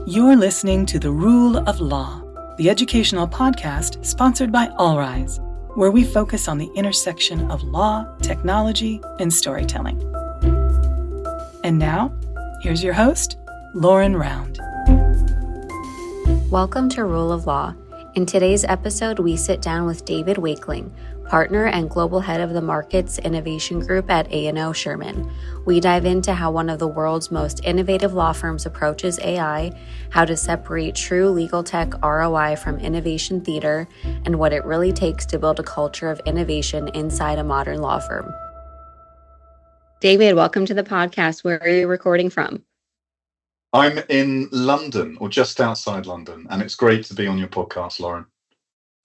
You're listening to The Rule of Law, the educational podcast sponsored by All Rise, where we focus on the intersection of law, technology, and storytelling. And now, here's your host, Lauren Round. Welcome to Rule of Law. In today's episode, we sit down with David Wakeling, partner and global head of the Markets Innovation Group at A&O Shearman. We dive into how one of the world's most innovative law firms approaches AI, how to separate true legal tech ROI from innovation theater, and what it really takes to build a culture of innovation inside a modern law firm. David, welcome to the podcast. Where are you recording from? I'm in London, or just outside London, and it's great to be on your podcast, Lauren.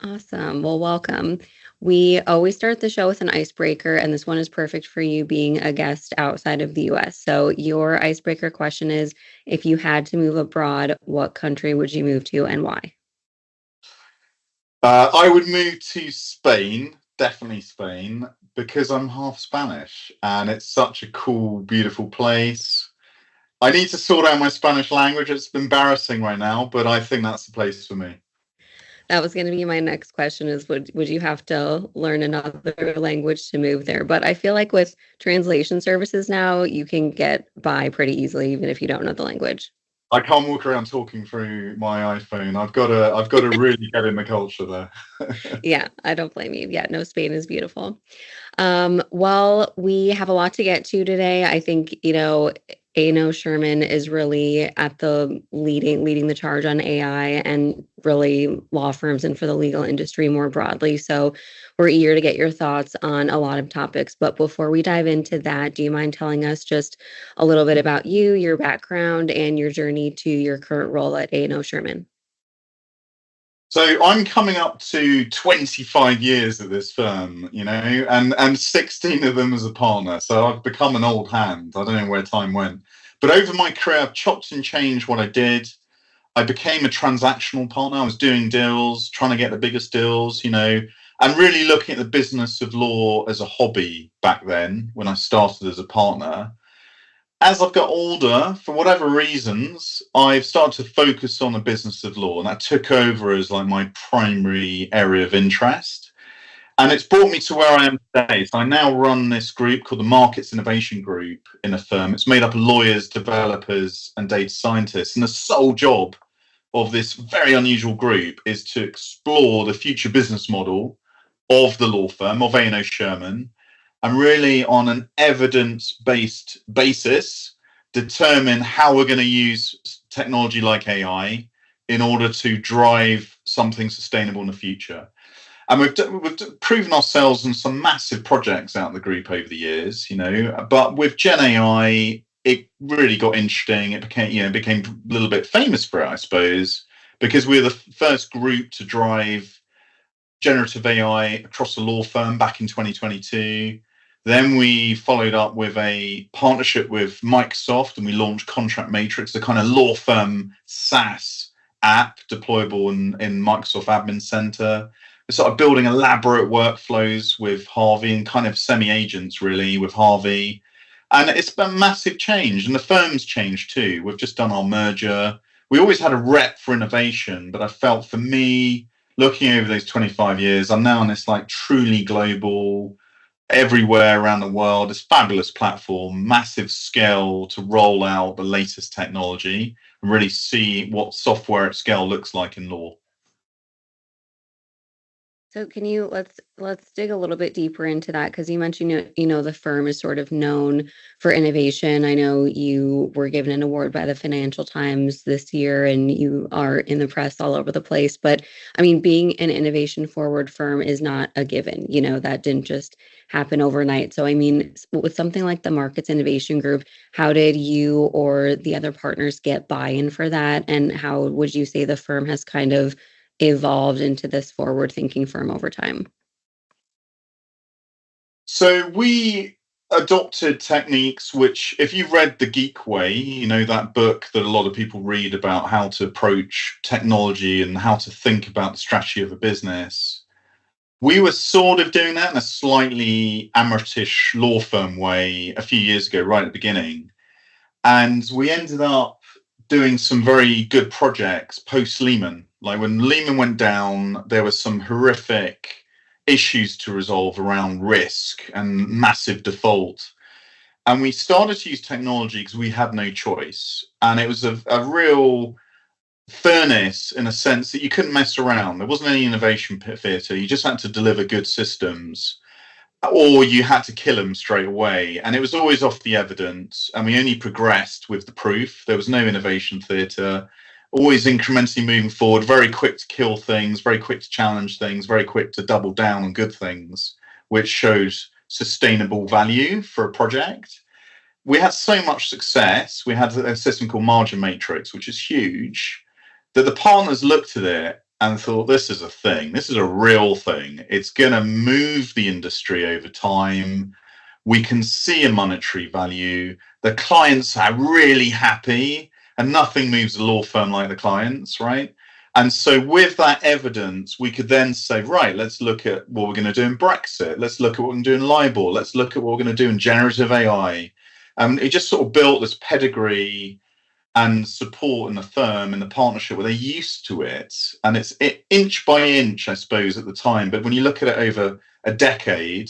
Awesome. Well, welcome. We always start the show with an icebreaker, and this one is perfect for you being a guest outside of the US. So your icebreaker question is, if you had to move abroad, what country would you move to and why? I would move to Spain, definitely Spain, because I'm half Spanish, and it's such a cool, beautiful place. I need to sort out my Spanish language. It's embarrassing right now, but I think that's the place for me. That was going to be my next question is, would you have to learn another language to move there? But I feel like with translation services now, you can get by pretty easily, even if you don't know the language. I can't walk around talking through my iPhone. I've got to really get in the culture there. Yeah, I don't blame you. Yeah, no, Spain is beautiful. Well, we have a lot to get to today. I think, A&O Shearman is really at the leading the charge on AI and really law firms and for the legal industry more broadly. So we're eager to get your thoughts on a lot of topics. But before we dive into that, do you mind telling us just a little bit about you, your background, and your journey to your current role at A&O Shearman? So I'm coming up to 25 years at this firm, and 16 of them as a partner. So I've become an old hand. I don't know where time went. But over my career, I've chopped and changed what I did. I became a transactional partner. I was doing deals, trying to get the biggest deals, and really looking at the business of law as a hobby back then when I started as a partner. As I've got older, for whatever reasons, I've started to focus on the business of law, and that took over as like my primary area of interest. And it's brought me to where I am today. So I now run this group called the Markets Innovation Group in a firm. It's made up of lawyers, developers, and data scientists. And the sole job of this very unusual group is to explore the future business model of the law firm, of A&O Shearman, and really on an evidence-based basis, determine how we're going to use technology like AI in order to drive something sustainable in the future. And we've proven ourselves in some massive projects out of the group over the years, but with Gen AI, it really got interesting. It became a little bit famous for it, I suppose, because we're the first group to drive generative AI across the law firm back in 2022. Then we followed up with a partnership with Microsoft, and we launched Contract Matrix, a kind of law firm SaaS app deployable in Microsoft Admin Center. We started building elaborate workflows with Harvey and kind of semi-agents, really, with Harvey. And it's been a massive change, and the firm's changed too. We've just done our merger. We always had a rep for innovation, but I felt for me, looking over those 25 years, I'm now on this like truly global, everywhere around the world, this fabulous platform, massive scale to roll out the latest technology and really see what software at scale looks like in law. So can you let's dig a little bit deeper into that, because you mentioned the firm is sort of known for innovation. I know you were given an award by the Financial Times this year, and you are in the press all over the place. But I mean, being an innovation forward firm is not a given. That didn't just happen overnight. So I mean, with something like the Markets Innovation Group, how did you or the other partners get buy-in for that, and how would you say the firm has kind of evolved into this forward-thinking firm over time? So we adopted techniques which, if you've read The Geek Way, that book that a lot of people read about how to approach technology and how to think about the strategy of a business, we were sort of doing that in a slightly amateurish law firm way a few years ago, right at the beginning. And we ended up doing some very good projects post Lehman. Like when Lehman went down, there were some horrific issues to resolve around risk and massive default. And we started to use technology because we had no choice. And it was a real furnace in a sense that you couldn't mess around. There wasn't any innovation theatre. You just had to deliver good systems, or you had to kill them straight away. And it was always off the evidence. And we only progressed with the proof. There was no innovation theatre. Always incrementally moving forward, very quick to kill things, very quick to challenge things, very quick to double down on good things, which shows sustainable value for a project. We had so much success. We had a system called Margin Matrix, which is huge, that the partners looked at it and thought, this is a thing. This is a real thing. It's going to move the industry over time. We can see a monetary value. The clients are really happy, and nothing moves a law firm like the clients, right? And so with that evidence, we could then say, right, let's look at what we're going to do in Brexit. Let's look at what we're going to do in LIBOR. Let's look at what we're going to do in generative AI. It just sort of built this pedigree and support in the firm, in the partnership, where they're used to it. And it's inch by inch, I suppose, at the time. But when you look at it over a decade,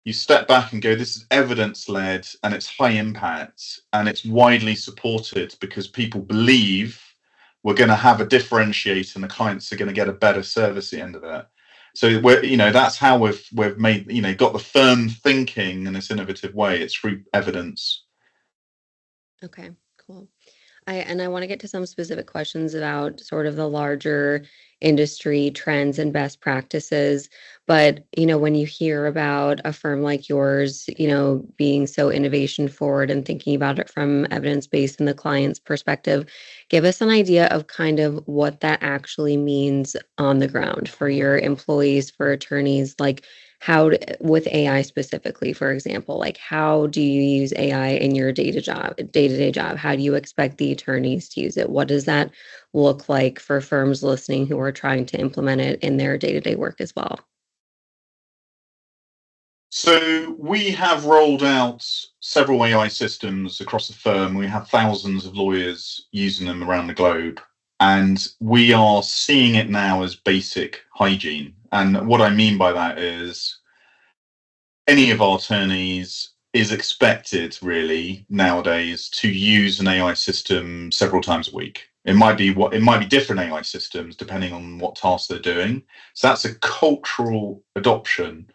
you step back and go, this is evidence-led, and it's high impact, and it's widely supported because people believe we're going to have a differentiator and the clients are going to get a better service at the end of it. So that's how we've made, got the firm thinking in this innovative way. It's through evidence. Okay, cool. I want to get to some specific questions about sort of the larger industry trends and best practices. But, when you hear about a firm like yours, being so innovation forward and thinking about it from evidence-based and the client's perspective, give us an idea of kind of what that actually means on the ground for your employees, for attorneys, like with AI specifically, for example, like how do you use AI in your day-to-day job? How do you expect the attorneys to use it? What does that look like for firms listening who are trying to implement it in their day-to-day work as well? So we have rolled out several AI systems across the firm. We have thousands of lawyers using them around the globe. And we are seeing it now as basic hygiene. And what I mean by that is any of our attorneys is expected really nowadays to use an AI system several times a week. It might be different AI systems depending on what tasks they're doing. So that's a cultural adoption.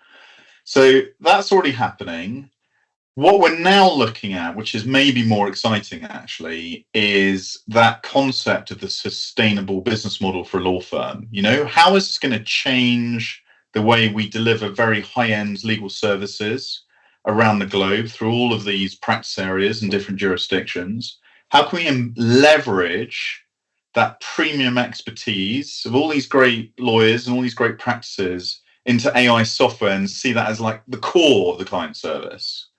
So that's already happening. What we're now looking at, which is maybe more exciting actually, is that concept of the sustainable business model for a law firm. How is this going to change the way we deliver very high-end legal services around the globe through all of these practice areas and different jurisdictions? How can we leverage that premium expertise of all these great lawyers and all these great practices into AI software and see that as like the core of the client service?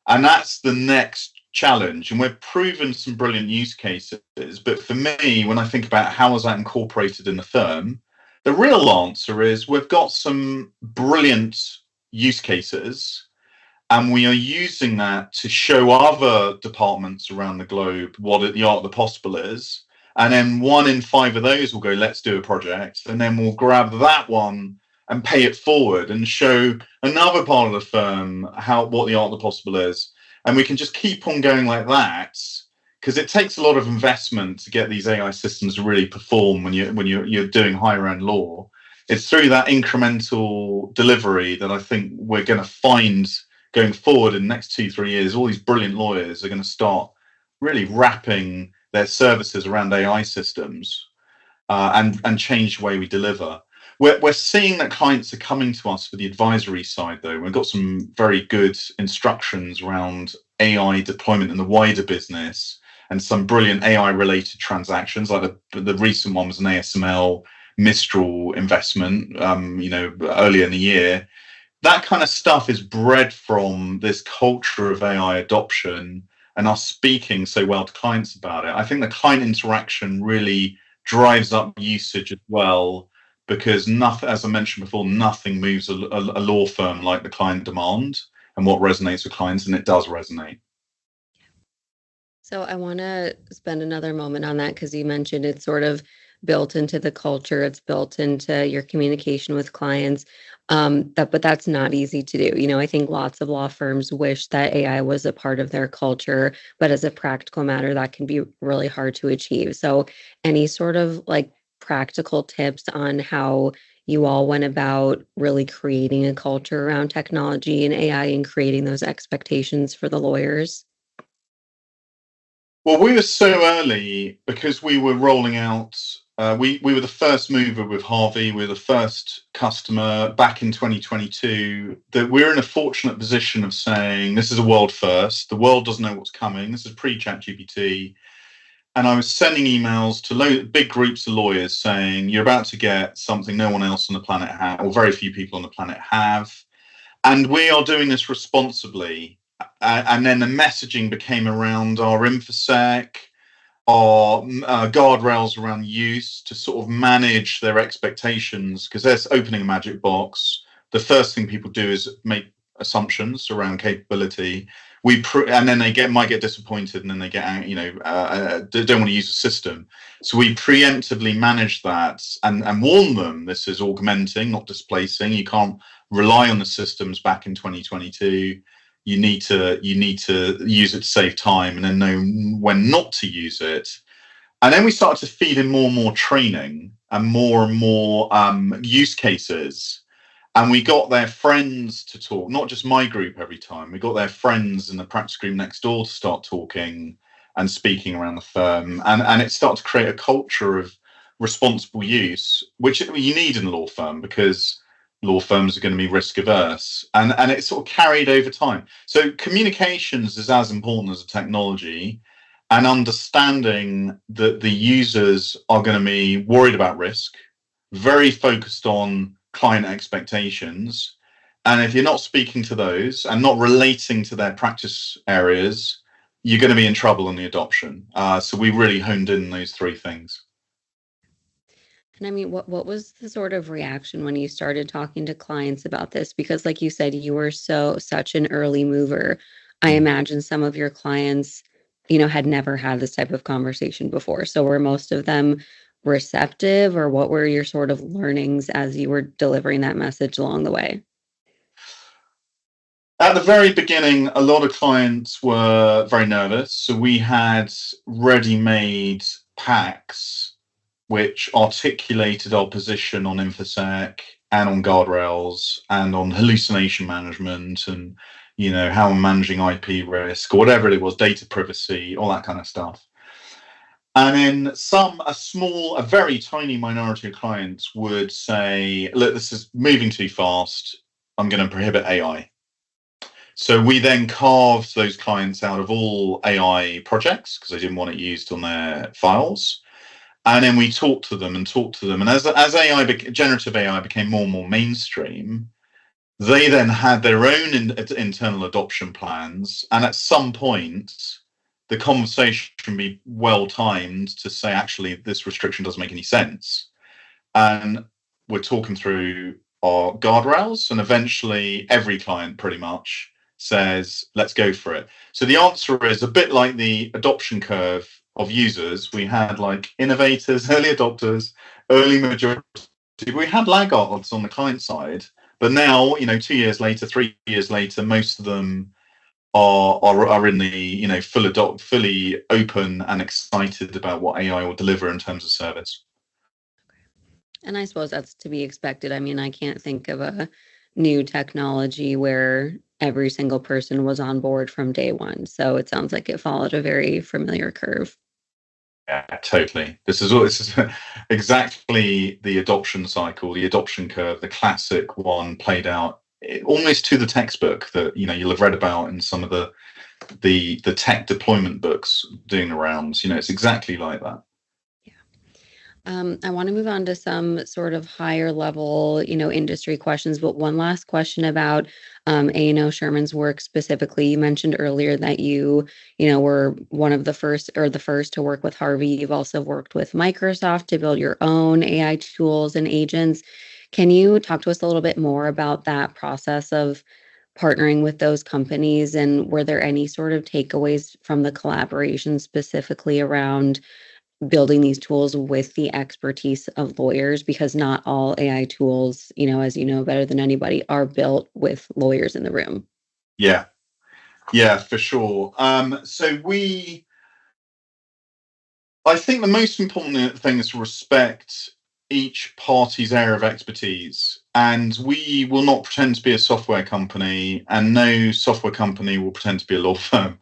And that's the next challenge. And we've proven some brilliant use cases. But for me, when I think about how is that incorporated in the firm, the real answer is we've got some brilliant use cases, and we are using that to show other departments around the globe what the art of the possible is. And then 1 in 5 of those will go, let's do a project. And then we'll grab that one and pay it forward and show another part of the firm what the art of the possible is. And we can just keep on going like that, because it takes a lot of investment to get these AI systems to really perform when you're doing higher end law. It's through that incremental delivery that I think we're going to find going forward in the next 2-3 years, all these brilliant lawyers are going to start really wrapping their services around AI systems and change the way we deliver. We're seeing that clients are coming to us for the advisory side, though. We've got some very good instructions around AI deployment in the wider business and some brilliant AI-related transactions, like the recent one was an ASML Mistral investment, earlier in the year. That kind of stuff is bred from this culture of AI adoption and us speaking so well to clients about it. I think the client interaction really drives up usage as well, because nothing, as I mentioned before, nothing moves a law firm like the client demand and what resonates with clients, and it does resonate. So I want to spend another moment on that because you mentioned it's sort of built into the culture, it's built into your communication with clients. But that's not easy to do. I think lots of law firms wish that AI was a part of their culture, but as a practical matter, that can be really hard to achieve. So any sort of like practical tips on how you all went about really creating a culture around technology and AI and creating those expectations for the lawyers? Well, we were so early because we were rolling out. We were the first mover with Harvey. We were the first customer back in 2022. That we're in a fortunate position of saying this is a world first. The world doesn't know what's coming. This is pre-ChatGPT, and I was sending emails to big groups of lawyers saying you're about to get something no one else on the planet has, or very few people on the planet have, and we are doing this responsibly. And then the messaging became around our infosec, our guardrails around use to sort of manage their expectations, because they're opening a magic box. The first thing people do is make assumptions around capability. And then they might get disappointed, and then they get they don't want to use the system. So we preemptively manage that and warn them this is augmenting, not displacing. You can't rely on the systems back in 2022. You need to use it to save time, and then know when not to use it. And then we started to feed in more and more training and more use cases. And we got their friends to talk, not just my group every time. We got their friends in the practice group next door to start talking and speaking around the firm. And it started to create a culture of responsible use, which you need in a law firm because law firms are going to be risk averse. And it sort of carried over time. So communications is as important as the technology, and understanding that the users are going to be worried about risk, very focused on client expectations. And if you're not speaking to those and not relating to their practice areas, you're going to be in trouble in the adoption. So we really honed in those three things. And I mean, what was the sort of reaction when you started talking to clients about this? Because like you said, you were such an early mover. I imagine some of your clients, had never had this type of conversation before. So were most of them receptive, or what were your sort of learnings as you were delivering that message along the way? At the very beginning, a lot of clients were very nervous. So we had ready-made packs which articulated our position on infosec and on guardrails and on hallucination management and how I'm managing IP risk or whatever it was, data privacy, all that kind of stuff. And then a very tiny minority of clients would say, look, this is moving too fast. I'm going to prohibit AI. So we then carved those clients out of all AI projects because they didn't want it used on their files. And then we talked to them. And as generative AI became more and more mainstream, they then had their own internal adoption plans. And at some point, the conversation can be well timed to say, actually, this restriction doesn't make any sense. And we're talking through our guardrails, and eventually every client pretty much says, let's go for it. So the answer is a bit like the adoption curve of users. We had like innovators, early adopters, early majority. We had laggards on the client side, but now, 2 years later, 3 years later, most of them are in the fully open and excited about what AI will deliver in terms of service. And I suppose that's to be expected. I mean, I can't think of a new technology where every single person was on board from day one. So it sounds like it followed a very familiar curve. Yeah, totally. This is exactly the adoption cycle, the adoption curve, the classic one played out almost to the textbook that you'll have read about in some of the tech deployment books doing the rounds. It's exactly like that. I want to move on to some sort of higher level, industry questions, but one last question about A&O Shearman's work specifically. You mentioned earlier that you were one of the first or the first to work with Harvey. You've also worked with Microsoft to build your own AI tools and agents. Can you talk to us a little bit more about that process of partnering with those companies? And were there any sort of takeaways from the collaboration specifically around building these tools with the expertise of lawyers? Because not all AI tools, as you know better than anybody, are built with lawyers in the room. Yeah, for sure. I think the most important thing is to respect each party's area of expertise. And we will not pretend to be a software company, and no software company will pretend to be a law firm.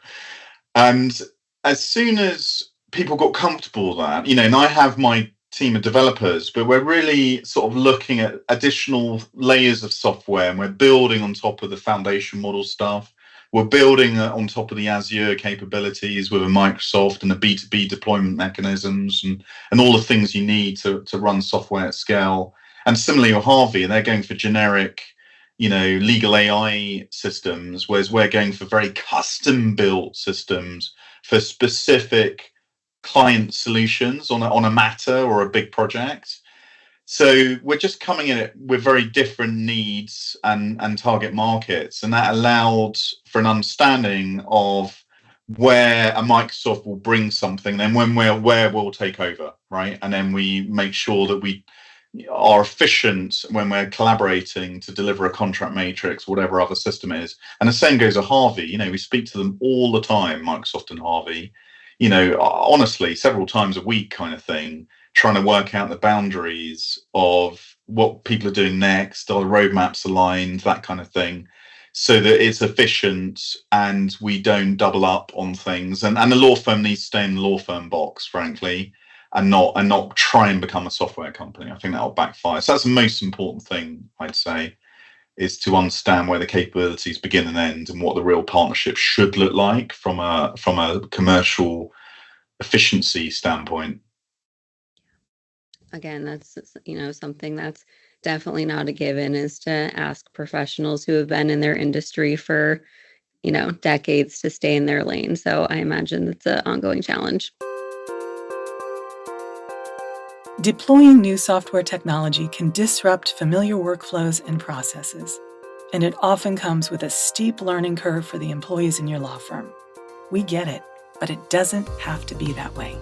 And as soon as people got comfortable with that, and I have my team of developers, but we're really sort of looking at additional layers of software, and we're building on top of the foundation model stuff. We're building on top of the Azure capabilities with a Microsoft and the B2B deployment mechanisms and all the things you need to run software at scale. And similarly with Harvey, they're going for generic, legal AI systems, whereas we're going for very custom built systems for specific client solutions on a matter or a big project. So we're just coming at it with very different needs and target markets, and that allowed for an understanding of where a Microsoft will bring something, then where we'll take over, right? And then we make sure that we are efficient when we're collaborating to deliver a contract matrix, whatever other system is. And the same goes to Harvey. We speak to them all the time, Microsoft and Harvey, honestly, several times a week kind of thing, trying to work out the boundaries of what people are doing next, are the roadmaps aligned, that kind of thing, so that it's efficient and we don't double up on things. And the law firm needs to stay in the law firm box, frankly, and not try and become a software company. I think that'll backfire. So that's the most important thing, I'd say, is to understand where the capabilities begin and end and what the real partnership should look like from a commercial efficiency standpoint. Again, that's something that's definitely not a given, is to ask professionals who have been in their industry for decades to stay in their lane. So I imagine it's an ongoing challenge. Deploying new software technology can disrupt familiar workflows and processes, and it often comes with a steep learning curve for the employees in your law firm. We get it, but it doesn't have to be that way.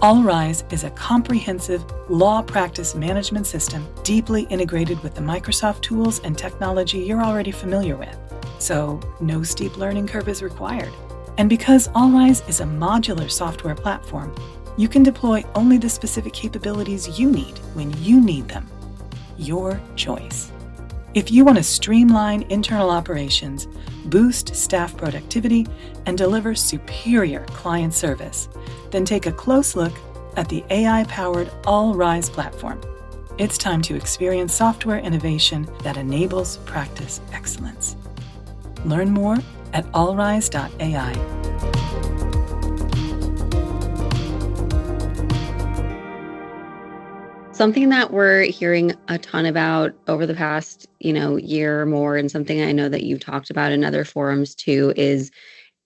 All Rise is a comprehensive law practice management system deeply integrated with the Microsoft tools and technology you're already familiar with, so no steep learning curve is required. And because All Rise is a modular software platform, you can deploy only the specific capabilities you need when you need them. Your choice. If you want to streamline internal operations, boost staff productivity, and deliver superior client service, then take a close look at the AI-powered All Rise platform. It's time to experience software innovation that enables practice excellence. Learn more at allrise.ai. Something that we're hearing a ton about over the past, year or more, and something I know that you've talked about in other forums too, is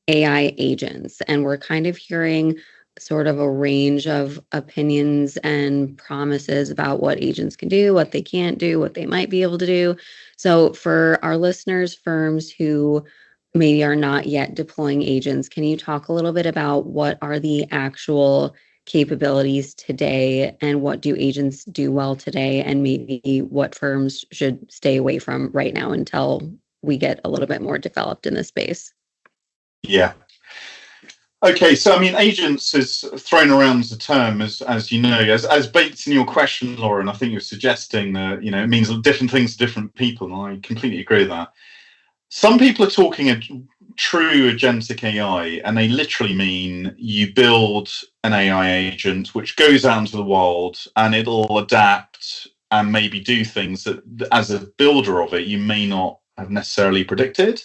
AI agents. And we're kind of hearing sort of a range of opinions and promises about what agents can do, what they can't do, what they might be able to do. So for our listeners, firms who maybe are not yet deploying agents, can you talk a little bit about what are the actual capabilities today, and what do agents do well today, and maybe what firms should stay away from right now until we get a little bit more developed in this space? Yeah. Okay, so agents is thrown around as a term, as you know, as baked in your question, Laura, and I think you're suggesting that it means different things to different people, and I completely agree with that. Some people are talking a true agentic AI, and they literally mean you build an AI agent which goes out into the world and it'll adapt and maybe do things that, as a builder of it, you may not have necessarily predicted.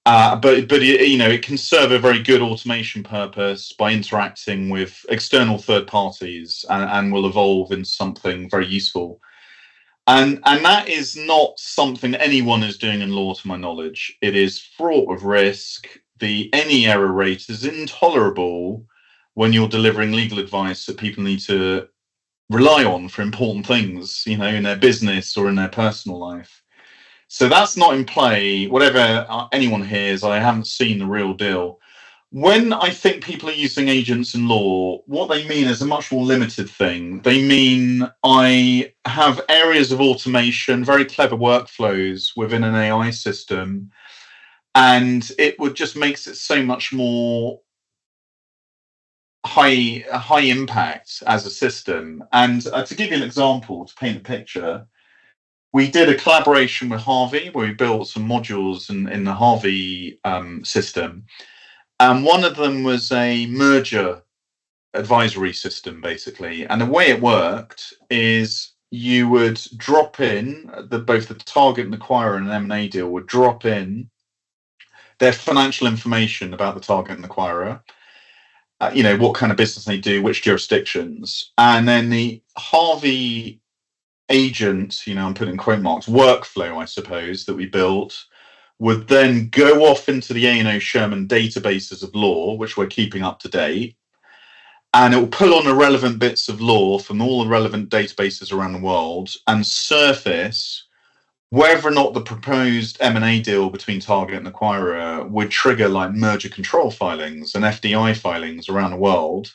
But it can serve a very good automation purpose by interacting with external third parties and will evolve into something very useful. And that is not something anyone is doing in law, to my knowledge. It is fraught with risk. Any error rate is intolerable when you're delivering legal advice that people need to rely on for important things, in their business or in their personal life. So that's not in play. Whatever anyone hears, I haven't seen the real deal. When I think people are using agents in law, what they mean is a much more limited thing. They mean I have areas of automation, very clever workflows within an AI system, and it would just makes it so much more high impact as a system. And to give you an example, to paint a picture, we did a collaboration with Harvey where we built some modules in the Harvey system. And one of them was a merger advisory system, basically. And the way it worked is you would drop in both the target and acquirer and an M&A deal would drop in their financial information about the target and acquirer, what kind of business they do, which jurisdictions, and then the Harvey agent, I'm putting quote marks, workflow, I suppose, that we built would then go off into the A&O Shearman databases of law, which we're keeping up to date, and it will pull on the relevant bits of law from all the relevant databases around the world and surface whether or not the proposed M&A deal between target and acquirer would trigger like merger control filings and FDI filings around the world.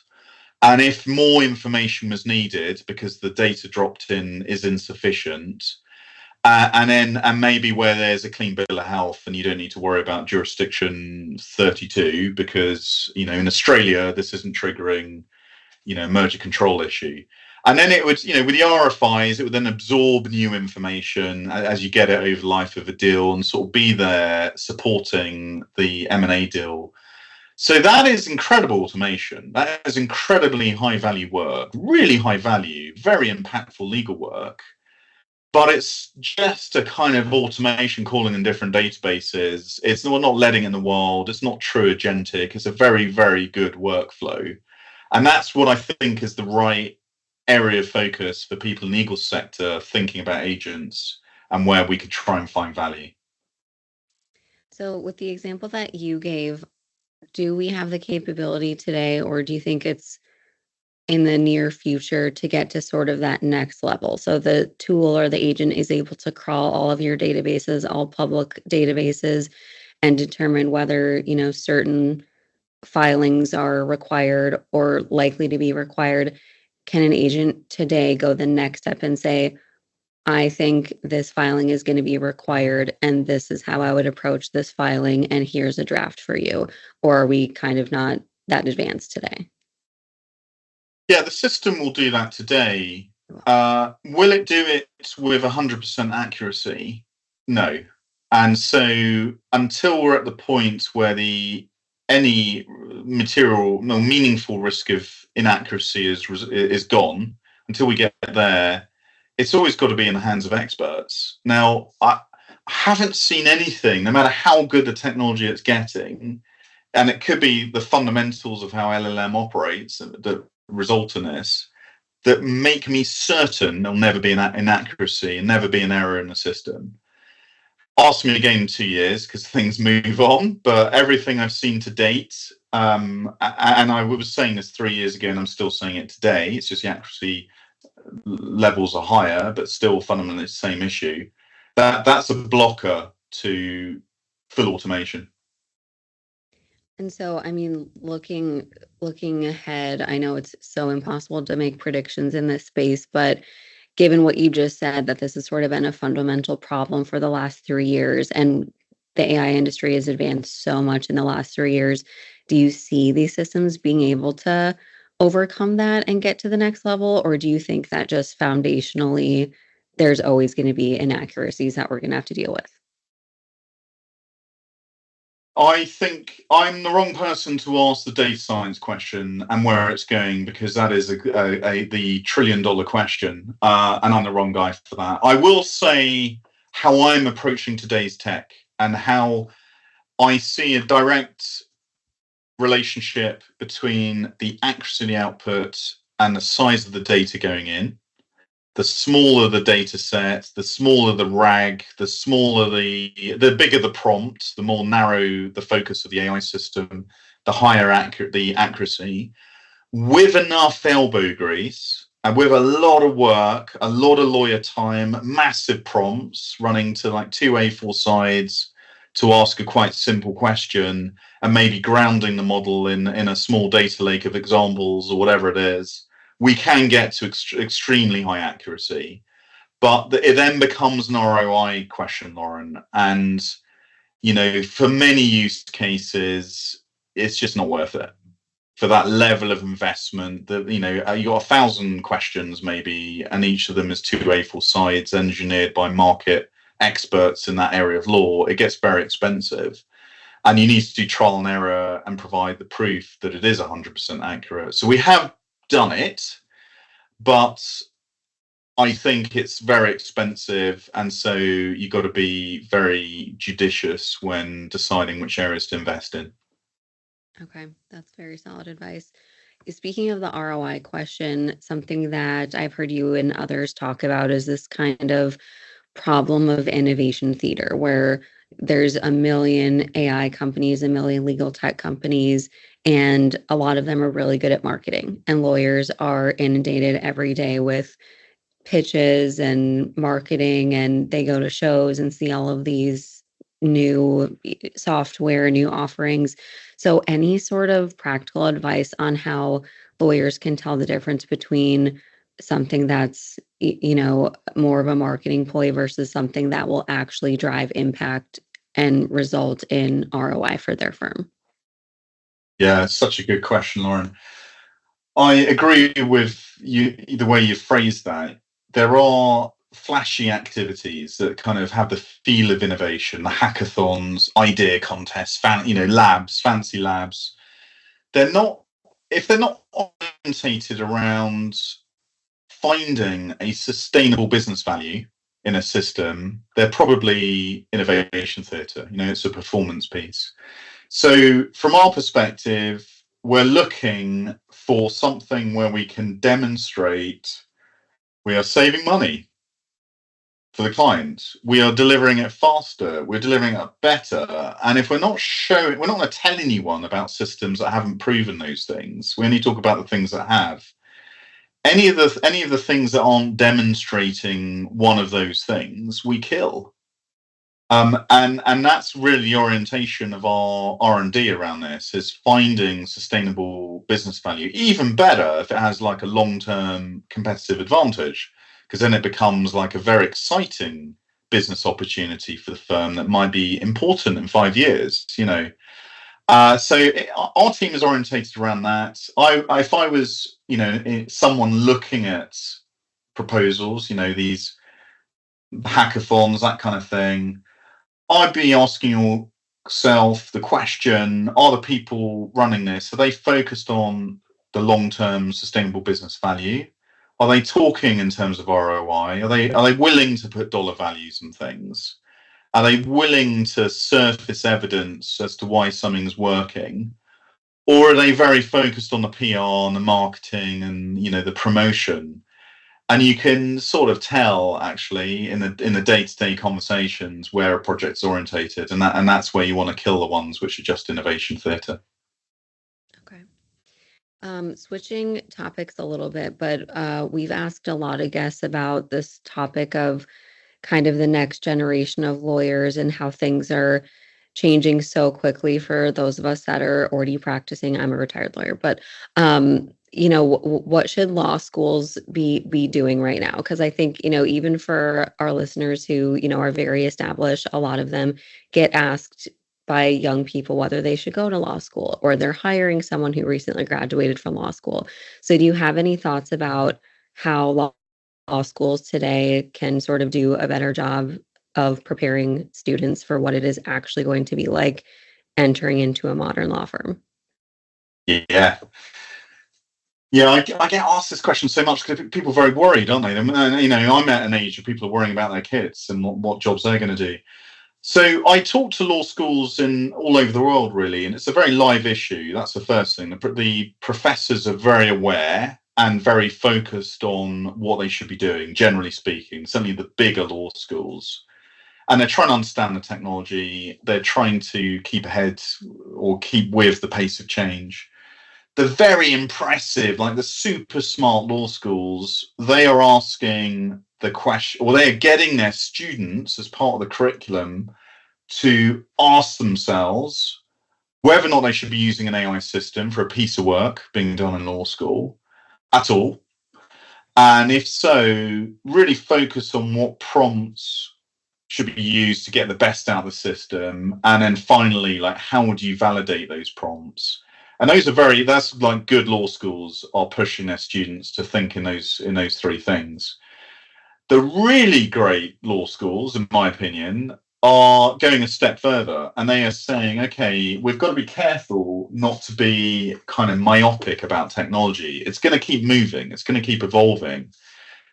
And if more information was needed because the data dropped in is insufficient, and maybe where there's a clean bill of health and you don't need to worry about jurisdiction 32 because, in Australia, this isn't triggering, merger control issue. And then it would, with the RFIs, it would then absorb new information as you get it over the life of a deal and sort of be there supporting the M&A deal. So that is incredible automation. That is incredibly high value work, really high value, very impactful legal work. But it's just a kind of automation calling in different databases. We're not letting in the wild. It's not true agentic. It's a very, very good workflow. And that's what I think is the right area of focus for people in the legal sector thinking about agents and where we could try and find value. So with the example that you gave, do we have the capability today, or do you think it's in the near future to get to sort of that next level? So the tool or the agent is able to crawl all of your databases, all public databases, and determine whether, certain filings are required or likely to be required. Can an agent today go the next step and say, I think this filing is going to be required, and this is how I would approach this filing, and here's a draft for you? Or are we kind of not that advanced today? Yeah, the system will do that today. Will it do it with 100% accuracy? No. And so until we're at the point where any material, no meaningful risk of inaccuracy is gone, until we get there, it's always got to be in the hands of experts. Now, I haven't seen anything, no matter how good the technology it's getting, and it could be the fundamentals of how LLM operates that result in this, that make me certain there'll never be an inaccuracy and never be an error in the system. Ask me again in 2 years because things move on, but everything I've seen to date, and I was saying this 3 years ago and I'm still saying it today, it's just the accuracy levels are higher, but still fundamentally the same issue. That's a blocker to full automation. And so, I mean, looking ahead, I know it's so impossible to make predictions in this space, but given what you just said, that this has sort of been a fundamental problem for the last 3 years, and the AI industry has advanced so much in the last 3 years, do you see these systems being able to overcome that and get to the next level? Or do you think that just foundationally, there's always going to be inaccuracies that we're going to have to deal with? I think I'm the wrong person to ask the data science question and where it's going, because that is the $1 trillion question, and I'm the wrong guy for that. I will say how I'm approaching today's tech and how I see a direct relationship between the accuracy of the output and the size of the data going in. The smaller the data set, the smaller the RAG, the smaller the bigger the prompt, the more narrow the focus of the AI system, the higher the accuracy, with enough elbow grease and with a lot of work, a lot of lawyer time, massive prompts running to like 2 A4 sides to ask a quite simple question, and maybe grounding the model in a small data lake of examples or whatever it is, we can get to extremely high accuracy. But it then becomes an ROI question, Lauren. And, for many use cases, it's just not worth it. For that level of investment, that you got 1,000 questions maybe, and each of them is 2 A4 sides engineered by market experts in that area of law. It gets very expensive, and you need to do trial and error and provide the proof that it is 100% accurate. So we have done it, but I think it's very expensive, and so you've got to be very judicious when deciding which areas to invest in. Okay, that's very solid advice. Speaking of the ROI question, something that I've heard you and others talk about is this kind of problem of innovation theater, where there's a million AI companies, a million legal tech companies, and a lot of them are really good at marketing. And lawyers are inundated every day with pitches and marketing, and they go to shows and see all of these new software, new offerings. So any sort of practical advice on how lawyers can tell the difference between something that's more of a marketing ploy versus something that will actually drive impact and result in ROI for their firm? Yeah, it's such a good question, Lauren. I agree with you, the way you phrased that. There are flashy activities that kind of have the feel of innovation, the hackathons, idea contests, labs, fancy labs. If they're not orientated around finding a sustainable business value in a system, they're probably innovation theatre. It's a performance piece. So from our perspective, we're looking for something where we can demonstrate we are saving money for the client. We are delivering it faster. We're delivering it better. And if we're not going to tell anyone about systems that haven't proven those things. We only talk about the things that have. Any of the things that aren't demonstrating one of those things, we kill. And that's really the orientation of our R&D around this, is finding sustainable business value. Even better if it has like a long-term competitive advantage, because then it becomes like a very exciting business opportunity for the firm that might be important in 5 years. So our team is orientated around that. If I was, someone looking at proposals, these hackathons, that kind of thing, I'd be asking yourself the question, are the people running this, are they focused on the long-term sustainable business value? Are they talking in terms of ROI? Are they willing to put dollar values and things? Are they willing to surface evidence as to why something's working? Or are they very focused on the PR and the marketing and the promotion? And you can sort of tell actually in the day-to-day conversations where a project's orientated, and that's where you want to kill the ones which are just innovation theatre. Okay. Switching topics a little bit, but we've asked a lot of guests about this topic of kind of the next generation of lawyers and how things are changing so quickly for those of us that are already practicing. I'm a retired lawyer, but what should law schools be doing right now? Because I think, even for our listeners who, are very established, a lot of them get asked by young people whether they should go to law school, or they're hiring someone who recently graduated from law school. So do you have any thoughts about how law schools today can sort of do a better job of preparing students for what it is actually going to be like entering into a modern law firm? Yeah. I get asked this question so much because people are very worried, aren't they? I'm at an age where people are worrying about their kids and what jobs they're going to do. So I talk to law schools in all over the world, really, and it's a very live issue. That's the first thing. The professors are very aware and very focused on what they should be doing, generally speaking, certainly the bigger law schools. And they're trying to understand the technology. They're trying to keep ahead or keep with the pace of change. the very impressive, like the super smart law schools, they are asking the question, or they are getting their students as part of the curriculum to ask themselves whether or not they should be using an AI system for a piece of work being done in law school at all. And if so, really focus on what prompts should be used to get the best out of the system. And then finally, like, how would you validate those prompts? And that's like good law schools are pushing their students to think in those three things. The really great law schools, in my opinion, are going a step further, and they are saying, okay, we've got to be careful not to be kind of myopic about technology. It's going to keep moving. It's going to keep evolving.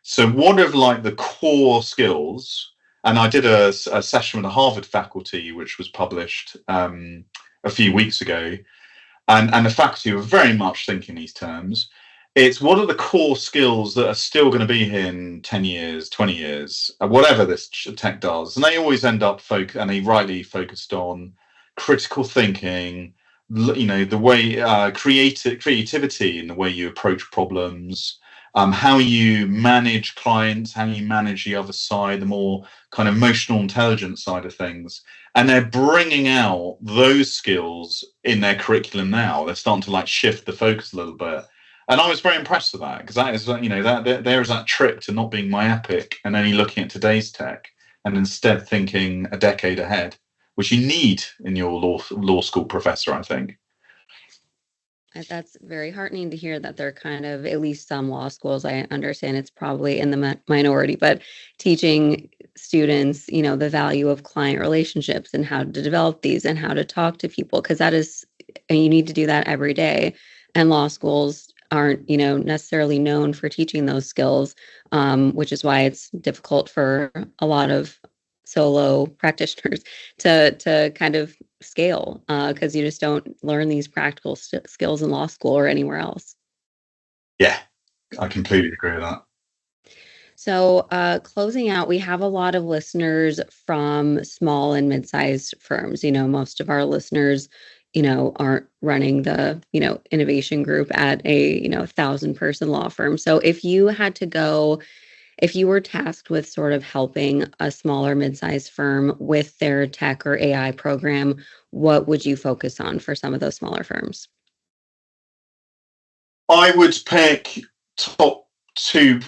So what are like the core skills? And I did a session with the Harvard faculty, which was published a few weeks ago. And the faculty were very much thinking these terms. It's what are the core skills that are still going to be here in 10 years, 20 years, whatever this tech does. And they always end up and they rightly focused on critical thinking, the way creativity in the way you approach problems, how you manage clients, how you manage the other side, the more kind of emotional intelligence side of things. And they're bringing out those skills in their curriculum now. They're starting to like shift the focus a little bit. And I was very impressed with that, because that is, there is that trick to not being myopic and only looking at today's tech and instead thinking a decade ahead, which you need in your law school professor, I think. That's very heartening to hear that they're kind of, at least some law schools, I understand it's probably in the minority, but teaching students, the value of client relationships and how to develop these and how to talk to people, because you need to do that every day. And law schools aren't, necessarily known for teaching those skills, which is why it's difficult for a lot of solo practitioners to kind of scale, because you just don't learn these practical skills in law school or anywhere else. Yeah, I completely agree with that. So closing out, we have a lot of listeners from small and mid-sized firms. Most of our listeners aren't running the, innovation group at a, 1,000-person law firm. So if you were tasked with sort of helping a smaller mid-sized firm with their tech or AI program, what would you focus on for some of those smaller firms? I would pick top two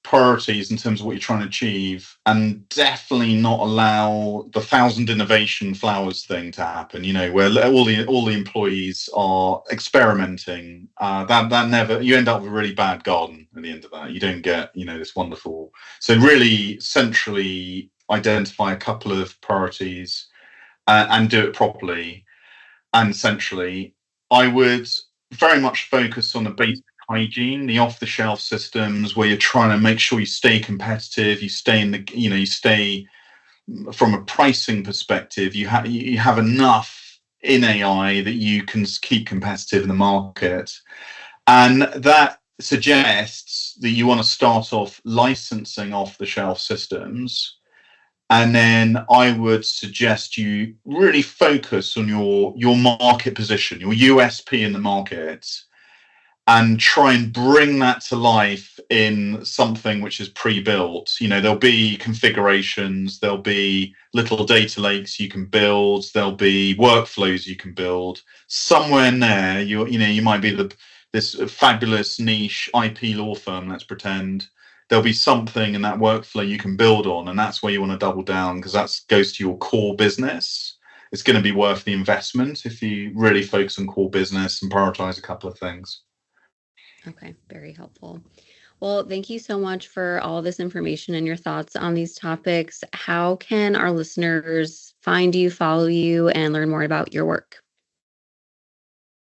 priorities in terms of what you're trying to achieve, and definitely not allow the 1,000 innovation flowers thing to happen, where all the employees are experimenting. That never, you end up with a really bad garden at the end of that. You don't get this wonderful. So really centrally identify a couple of priorities and do it properly. And centrally, I would very much focus on the basic hygiene, the off-the-shelf systems where you're trying to make sure you stay competitive, you stay from a pricing perspective, you have enough in AI that you can keep competitive in the market. And that suggests that you want to start off licensing off-the-shelf systems. And then I would suggest you really focus on your market position, your USP in the market, and try and bring that to life in something which is pre-built. There'll be configurations, there'll be little data lakes you can build, there'll be workflows you can build. Somewhere in there, you might be this fabulous niche IP law firm, let's pretend. There'll be something in that workflow you can build on, and that's where you want to double down, because that goes to your core business. It's going to be worth the investment if you really focus on core business and prioritize a couple of things. Okay, very helpful. Well, thank you so much for all this information and your thoughts on these topics. How can our listeners find you, follow you, and learn more about your work?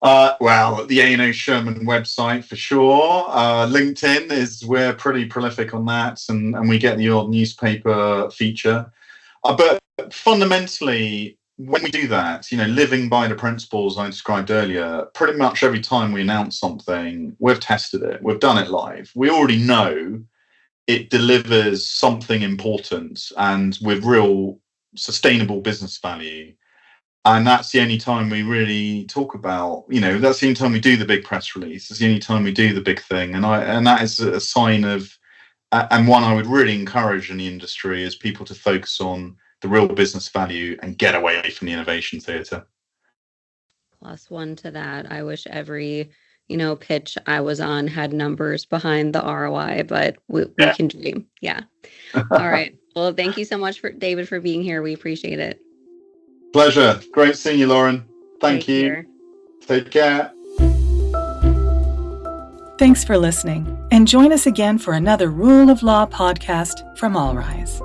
Well, the A&O Shearman website for sure. LinkedIn we're pretty prolific on that, and we get the odd newspaper feature. But fundamentally, when we do that, living by the principles I described earlier, pretty much every time we announce something, we've tested it, we've done it live. We already know it delivers something important and with real sustainable business value. And that's the only time we really talk about, that's the only time we do the big press release. It's the only time we do the big thing. And that is a sign of, and one I would really encourage in the industry, is people to focus on the real business value and get away from the innovation theatre. Plus one to that. I wish every, pitch I was on had numbers behind the ROI, but we can dream. Yeah. All right. Well, thank you so much, David, for being here. We appreciate it. Pleasure. Great seeing you, Lauren. Thank you. Take care. Thanks for listening, and join us again for another Rule of Law podcast from All Rise.